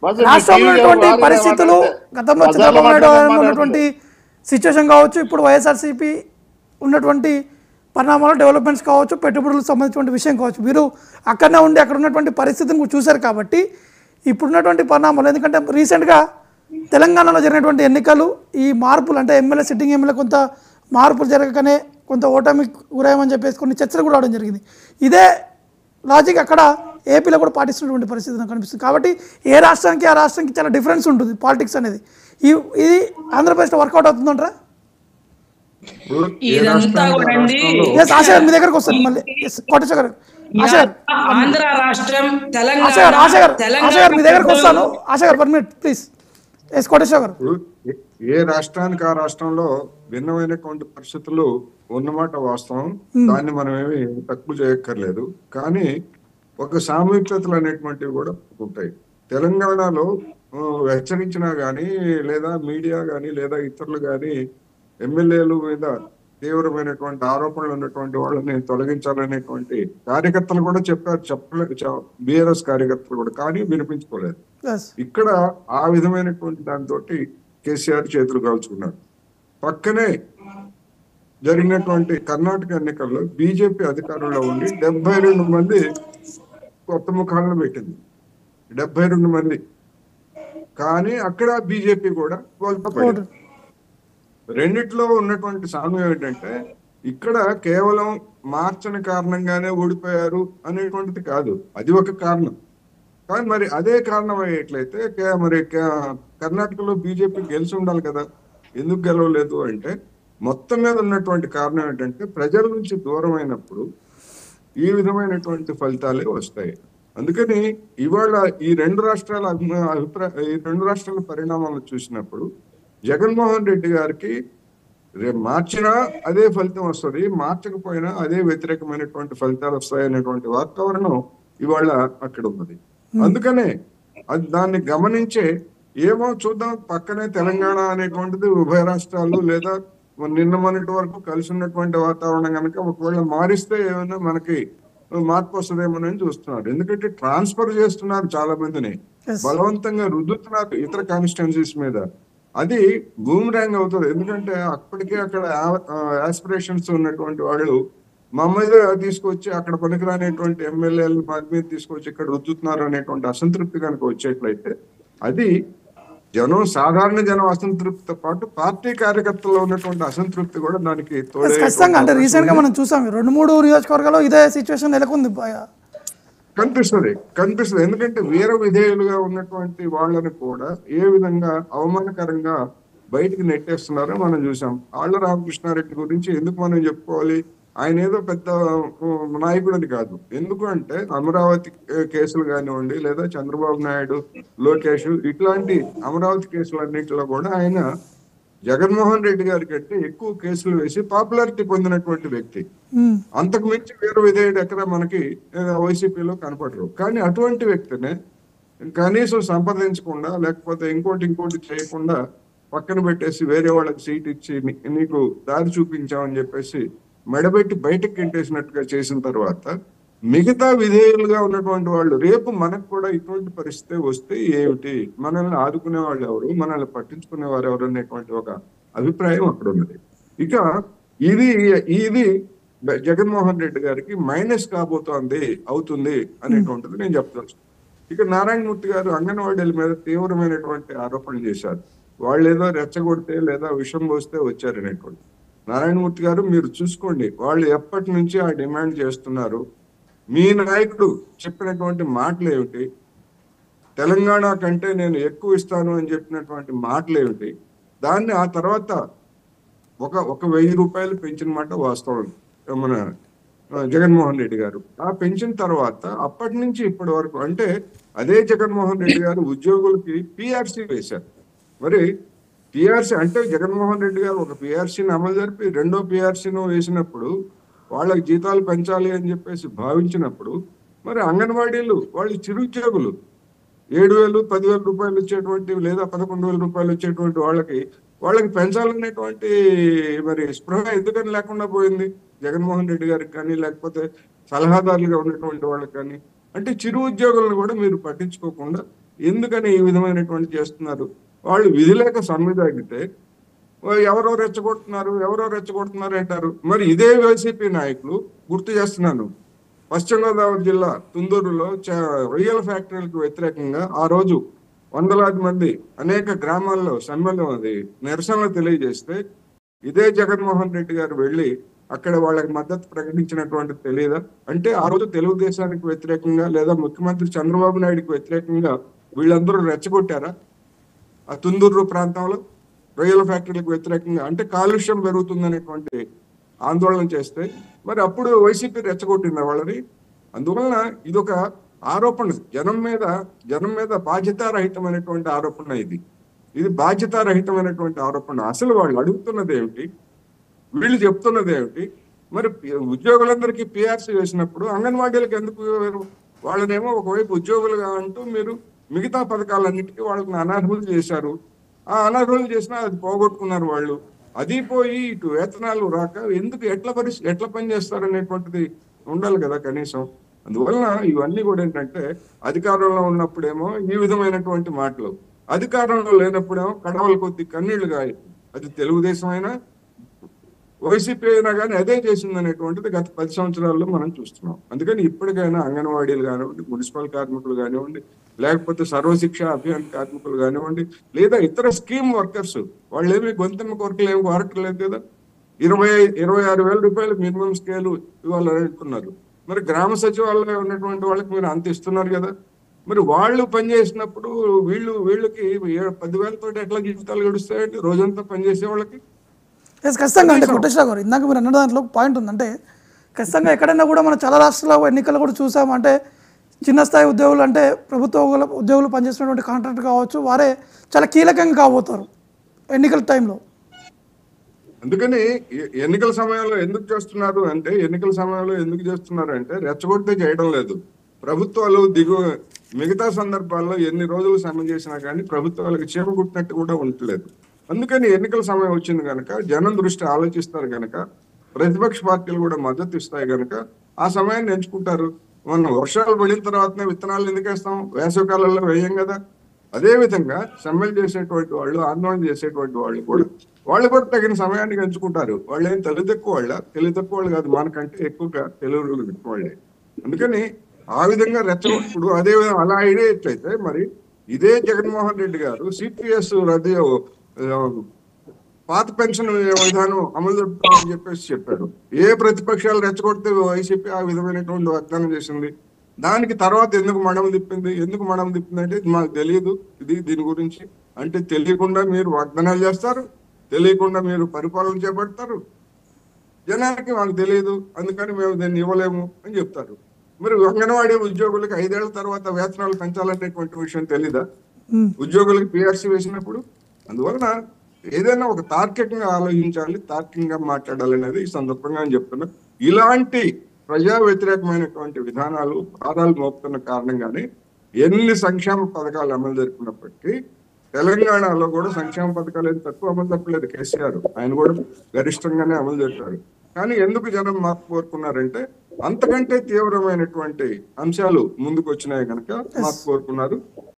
రాష్ట్రంలో ఉన్నటువంటి పరిస్థితులు, గతంలో చంద్రబాబు నాయుడు ఉన్నటువంటి సిచ్యువేషన్ కావచ్చు, ఇప్పుడు వైఎస్ఆర్సీపీ ఉన్నటువంటి పరిణామాలు, డెవలప్మెంట్స్ కావచ్చు, పెట్టుబడులకు సంబంధించిన విషయం కావచ్చు, మీరు అక్కడనే ఉండి అక్కడ ఉన్నటువంటి పరిస్థితిని చూశారు కాబట్టి ఇప్పుడున్నటువంటి పరిణామాలు, ఎందుకంటే రీసెంట్గా తెలంగాణలో జరిగినటువంటి ఎన్నికలు, ఈ మార్పులు అంటే ఎమ్మెల్యే సిట్టింగ్ ఎమ్మెల్యే కొంత మార్పులు జరగకనే కొంత ఓటమి గురయ్యమని చెప్పేసి కొన్ని చర్చలు కూడా రావడం జరిగింది. ఇదే లాజిక్ అక్కడ ఏపీలో కూడా పాటిస్తున్నటువంటి పరిస్థితి నాకు కనిపిస్తుంది. కాబట్టి ఏ రాష్ట్రానికి ఆ రాష్ట్రానికి చాలా డిఫరెన్స్ ఉంటుంది పాలిటిక్స్ అనేది. ఇది ఆంధ్రప్రదేశ్లో వర్కౌట్ అవుతుందంటారా? ఆశా గారు మీ దగ్గరకు వస్తాను మళ్ళీ. కోటేశ్వర గారు, ఆశా గారు, ఆంధ్ర రాష్ట్రం, ఆశా గారు మీ దగ్గరకు వస్తాను. ఆశా గారు 1 minute ప్లీజ్. కోటేశ్వర గారు, ఏ రాష్ట్రానికి ఆ రాష్ట్రంలో భిన్నమైనటువంటి పరిస్థితులు ఉన్నమాట వాస్తవం, దాన్ని మనం ఏమి తక్కువ చేయక్కర్లేదు. కానీ ఒక సామీప్యతలు అనేటువంటివి కూడా ఉంటాయి. తెలంగాణలో హెచ్చరించినా గానీ, లేదా మీడియా గానీ, లేదా ఇతరులు గానీ ఎమ్మెల్యేల మీద తీవ్రమైనటువంటి ఆరోపణలు ఉన్నటువంటి వాళ్ళని తొలగించాలనేటువంటి కార్యకర్తలు కూడా చెప్పారు, బిఆర్ఎస్ కార్యకర్తలు కూడా, కానీ వినిపించుకోలేదు. ఇక్కడ ఆ విధమైనటువంటి దాంతో కేసీఆర్ చేతులు కాల్చుకున్నాడు. పక్కనే జరిగినటువంటి కర్ణాటక ఎన్నికల్లో బీజేపీ అధికారంలో ఉండి 72 మంది కొత్త ముఖాలను పెట్టింది, 72 మంది. కానీ అక్కడ బీజేపీ కూడా కోల్పోయింది. రెండిట్లో ఉన్నటువంటి సామ్యం ఏంటంటే, ఇక్కడ కేవలం మార్చని కారణంగానే ఓడిపోయారు అనేటువంటిది కాదు, అది ఒక కారణం. కానీ మరి అదే కారణం అయ్యేట్లయితే మరి కర్ణాటకలో బీజేపీ గెలిచి ఉండాలి కదా, ఎందుకు గెలవలేదు అంటే మొత్తం మీద ఉన్నటువంటి కారణం ఏంటంటే, ప్రజల నుంచి దూరం అయినప్పుడు ఈ విధమైనటువంటి ఫలితాలే వస్తాయి. అందుకని ఇవాళ ఈ రెండు రాష్ట్రాల పరిణామాలు చూసినప్పుడు జగన్మోహన్ రెడ్డి గారికి మార్చినా అదే ఫలితం వస్తుంది, మార్చకపోయినా అదే వ్యతిరేకమైనటువంటి ఫలితాలు వస్తాయి అనేటువంటి వాతావరణం ఇవాళ అక్కడ ఉన్నది. అందుకనే దాన్ని గమనించే ఏమో చూద్దాం, పక్కనే తెలంగాణ అనేటువంటిది ఉభయ రాష్ట్రాలు లేదా నిన్న మొన్నటి వరకు కలిసి ఉన్నటువంటి వాతావరణం కనుక ఒకవేళ మారిస్తే ఏమైనా మనకి మార్పు వస్తుందేమోనని చూస్తున్నారు. ఎందుకంటే ట్రాన్స్ఫర్ చేస్తున్నారు, చాలా మందిని బలవంతంగా రుద్దుతున్నారు ఇతర కాన్స్టిట్యున్సీస్ మీద. అది బూమరాంగ్ అవుతుంది. ఎందుకంటే అప్పటికే అక్కడ ఆస్పిరేషన్స్ ఉన్నటువంటి వాళ్ళు మా మీద తీసుకొచ్చి అక్కడ పనికిరానేటువంటి ఎమ్మెల్యేలు మా మీద తీసుకొచ్చి ఇక్కడ రుద్దుతున్నారు అనేటువంటి అసంతృప్తి కనుక వచ్చేట్లయితే అది సాధారణ జనం అసంతృప్తితో పాటు పార్టీ కార్యకర్తల్లో ఉన్నటువంటి అసంతృప్తి కూడా దానికి ఖచ్చితంగా. అంటే రీసెంట్ గా మనం చూసాం 2-3 నియోజకవర్గాల్లో ఇదే సిచ్యువేషన్ నెలకొంది, కనిపిస్తుంది. ఎందుకంటే వీర విధేయులుగా ఉన్నటువంటి వాళ్ళని కూడా ఏ విధంగా అవమానకరంగా బయటికి నెట్టేస్తున్నారో మనం చూసాం. ఆళ్ల రామకృష్ణారెడ్డి గురించి ఎందుకు మనం చెప్పుకోవాలి, ఆయన ఏదో పెద్ద నాయకుడని కాదు. ఎందుకు అంటే అమరావతి కేసులు కానివ్వండి, లేదా చంద్రబాబు నాయుడు, లోకేష్ ఇట్లాంటి అమరావతి కేసులన్నింటిలో కూడా ఆయన జగన్మోహన్ రెడ్డి గారి కంటే ఎక్కువ కేసులు వేసి పాపులారిటీ పొందినటువంటి వ్యక్తి. అంతకు మించి వీర విధేయుడు ఎక్కడ మనకి వైసీపీలో కనపడరు. కానీ అటువంటి వ్యక్తినే కనీసం సంప్రదించకుండా, లేకపోతే ఇంకోటి చేయకుండా పక్కన పెట్టేసి వేరే వాళ్ళకి సీట్ ఇచ్చి నీకు దారి చూపించామని చెప్పేసి మెడబెట్టి బయటకు గెంటేసినట్టుగా చేసిన తర్వాత మిగతా విధేయులుగా ఉన్నటువంటి వాళ్ళు రేపు మనకు కూడా ఇటువంటి పరిస్థితి వస్తే ఏమిటి, మనల్ని ఆదుకునే వాళ్ళు ఎవరు, మనల్ని పట్టించుకునే వారు ఎవరు అనేటువంటి ఒక అభిప్రాయం అక్కడ ఉన్నది. ఇక ఇది జగన్మోహన్ రెడ్డి గారికి మైనస్ అవుతుంది అనేటువంటిది నేను చెప్తాను. ఇక నారాయణమూర్తి గారు అంగన్వాడీల మీద తీవ్రమైనటువంటి ఆరోపణలు చేశారు. వాళ్ళు ఏదో రెచ్చగొడితే లేదా విషం పోస్తే వచ్చారనేటువంటి. నారాయణమూర్తి గారు మీరు చూసుకోండి, వాళ్ళు ఎప్పటి నుంచి ఆ డిమాండ్ చేస్తున్నారు, మీ నాయకుడు చెప్పినటువంటి మాటలు ఏమిటి, తెలంగాణ కంటే నేను ఎక్కువ ఇస్తాను అని చెప్పినటువంటి మాటలు ఏమిటి, దాన్ని ఆ తర్వాత ఒక 1000 రూపాయలు పెంచిన మాట వాస్తవం మన జగన్మోహన్ రెడ్డి గారు. ఆ పెంచిన తర్వాత అప్పటి నుంచి ఇప్పటి వరకు అంటే అదే జగన్మోహన్ రెడ్డి గారు ఉద్యోగులకి పిఆర్సీ వేశారు. మరి పిఆర్సీ అంటే జగన్మోహన్ రెడ్డి గారు ఒక పిఆర్సీని అమలు జరిపి రెండో పిఆర్సీను వేసినప్పుడు వాళ్ళకి జీతాలు పెంచాలి అని చెప్పేసి భావించినప్పుడు మరి అంగన్వాడీలు వాళ్ళు చిరుద్యోగులు 7,000 10,000 రూపాయలు వచ్చేటువంటి లేదా 11,000 రూపాయలు వచ్చేటువంటి వాళ్ళకి పెంచాలనేటువంటి మరి స్పృహ ఎందుకని లేకుండా పోయింది జగన్మోహన్ రెడ్డి గారికి కానీ, లేకపోతే సలహాదారులుగా ఉన్నటువంటి వాళ్ళకి కానీ. అంటే చిరు ఉద్యోగులను కూడా మీరు పట్టించుకోకుండా ఎందుకని ఈ విధమైనటువంటి చేస్తున్నారు? వాళ్ళు విధి లేక సమ్మె తగ్గితే ఎవరో రెచ్చగొడుతున్నారు అంటారు. మరి ఇదే వైసీపీ నాయకులు గుర్తు చేస్తున్నాను, పశ్చిమ గోదావరి జిల్లా తుందూరులో రొయ్యల ఫ్యాక్టరీలకు వ్యతిరేకంగా ఆ రోజు వందలాది మంది అనేక గ్రామాల్లో సమ్మెలో నిరసనలు తెలియజేస్తే ఇదే జగన్మోహన్ రెడ్డి గారు వెళ్ళి అక్కడ వాళ్ళకి మద్దతు ప్రకటించినటువంటి తెలియదా? అంటే ఆ రోజు తెలుగుదేశానికి వ్యతిరేకంగా లేదా ముఖ్యమంత్రి చంద్రబాబు నాయుడుకి వ్యతిరేకంగా వీళ్ళందరూ రెచ్చగొట్టారా? ఆ తుందూరు ప్రాంతంలో రొయ్యల ఫ్యాక్టరీలకు వ్యతిరేకంగా అంటే కాలుష్యం పెరుగుతుందనేటువంటి ఆందోళన చేస్తే మరి అప్పుడు వైసీపీ రెచ్చగొట్టింది వాళ్ళని. అందువలన ఇదొక ఆరోపణ, జనం మీద బాధ్యతారహితమైనటువంటి ఆరోపణ. ఇది బాధ్యతారహితమైనటువంటి ఆరోపణ. అసలు వాళ్ళు అడుగుతున్నది ఏమిటి, వీళ్ళు చెప్తున్నది ఏమిటి? మరి ఉద్యోగులందరికీ పిఆర్సీ వేసినప్పుడు అంగన్వాడీలకు ఎందుకు వాళ్ళనేమో ఒకవైపు ఉద్యోగులుగా అంటూ మీరు మిగతా పథకాలన్నిటికీ వాళ్ళని అనర్హులు చేశారు. ఆ అనర్హులు చేసినా అది పోగొట్టుకున్నారు వాళ్ళు. అది పోయి ఇటు వేతనాలు రాక ఎందుకు ఎట్లా పని చేస్తారనేటువంటిది ఉండాలి కదా కనీసం. అందువలన ఇవన్నీ కూడా ఏంటంటే అధికారంలో ఉన్నప్పుడేమో ఈ విధమైనటువంటి మాటలు, అధికారంలో లేనప్పుడేమో కడవల కొద్ది కన్నీళ్లు గాయ. అది తెలుగుదేశం అయినా వైసీపీ అయినా కానీ అదే చేసింది అనేటువంటిది గత 10 సంవత్సరాల్లో మనం చూస్తున్నాం. అందుకని ఇప్పటికైనా అంగన్వాడీలు కానివ్వండి, మున్సిపల్ కార్మికులు కానివ్వండి, లేకపోతే సర్వశిక్ష అభియాన్ కార్మికులు కానివ్వండి, లేదా ఇతర స్కీమ్ వర్కర్స్, వాళ్ళు ఏమి గొంతెమ్మ కొరకలు ఏమి వాడట్లేదు కదా. 26,000 రూపాయలు మినిమం స్కేలు ఇవ్వాలని అంటున్నారు. మరి గ్రామ సచివాలయంలో ఉన్నటువంటి వాళ్ళకి మీరు అంత ఇస్తున్నారు కదా. మరి వాళ్ళు పనిచేసినప్పుడు వీళ్ళకి 10,000 తోటి ఎట్లా జీవితాలు గడుస్తాయండి రోజంతా పనిచేసే వాళ్ళకి? ఖచ్చితంగా అంటే కోటేశ్వర గారు ఇందాక మీరు అన్న దాంట్లో పాయింట్ ఉందంటే ఖచ్చితంగా ఎక్కడైనా కూడా మనం చాలా రాష్ట్రాల ఎన్నికలు కూడా చూసాము. అంటే చిన్న స్థాయి ఉద్యోగులు అంటే ప్రభుత్వ ఉద్యోగులు పనిచేసినటువంటి కాంట్రాక్ట్ కావచ్చు, వారే చాలా కీలకంగా కాబోతారు ఎన్నికల టైంలో. అందుకని ఎన్నికల సమయంలో ఎందుకు చేస్తున్నారు అంటే రెచ్చగొడితే చేయడం లేదు. ప్రభుత్వాలు మిగతా సందర్భాల్లో ఎన్ని రోజులు సమ్మె చేసినా కానీ ప్రభుత్వాలకు చీమ కుట్టినట్టు కూడా ఉండట్లేదు. అందుకని ఎన్నికల సమయం వచ్చింది కనుక జనం దృష్టి ఆలోచిస్తారు కనుక ప్రతిపక్ష పార్టీలు కూడా మద్దతు ఇస్తాయి కనుక ఆ సమయాన్ని ఎంచుకుంటారు. మనం వర్షాలు పడిన తర్వాతనే విత్తనాలు ఎందుకు వేస్తాం? వేసవి కాలంలో వేయం కదా. అదే విధంగా సమ్మెలు చేసేటువంటి వాళ్ళు, ఆందోళన చేసేటువంటి వాళ్ళు కూడా తగిన సమయానికి ఎంచుకుంటారు. వాళ్ళు ఏం తెలివి తక్కువ వాళ్ళు కాదు, మనకంటే ఎక్కువగా తెలుగు వాళ్ళే. అందుకని ఆ విధంగా రెచ్చగొట్టుడు అదే విధంగా అలా అయ్యేట్లయితే మరి ఇదే జగన్మోహన్ రెడ్డి గారు సిపిఎస్ రద్దు పాత పెన్షన్ విధానం అమలు జరుపుతామని చెప్పారు. ఏ ప్రతిపక్షాలు రెచ్చగొడితే వైసీపీ ఆ విధమైనటువంటి వాగ్దానం చేసింది. దానికి తర్వాత ఎందుకు మడం తిప్పింది అంటే మాకు తెలియదు దీని గురించి. అంటే తెలియకుండా మీరు వాగ్దానాలు చేస్తారు, తెలియకుండా మీరు పరిపాలన చేపడతారు, జనానికి మాకు తెలియదు అందుకని మేము దీన్ని ఇవ్వలేము అని చెప్తారు. మరి అంగన్వాడీ ఉద్యోగులకు 5 ఏళ్ల తర్వాత వేతనాలు పెంచాలనేటువంటి విషయం తెలీదా ఉద్యోగులకు పిఆర్సీ వేసినప్పుడు? అందువలన ఏదైనా ఒక తార్కికంగా ఆలోచించాలి, తార్కికంగా మాట్లాడాలి అనేది ఈ సందర్భంగా అని చెప్తున్నా. ఇలాంటి ప్రజా వ్యతిరేకమైనటువంటి విధానాలు భారాలు మోపుతున్న కారణంగానే ఎన్ని సంక్షేమ పథకాలు అమలు జరుపుకున్నప్పటికీ తెలంగాణలో కూడా సంక్షేమ పథకాలు ఏం తక్కువ అమలు తప్పలేదు. కేసీఆర్ ఆయన కూడా గరిష్టంగానే అమలు జరిపారు. కానీ ఎందుకు జనం మార్పు కోరుకున్నారంటే అంతకంటే తీవ్రమైనటువంటి అంశాలు ముందుకు వచ్చినాయి కనుక మార్పు కోరుకున్నారు.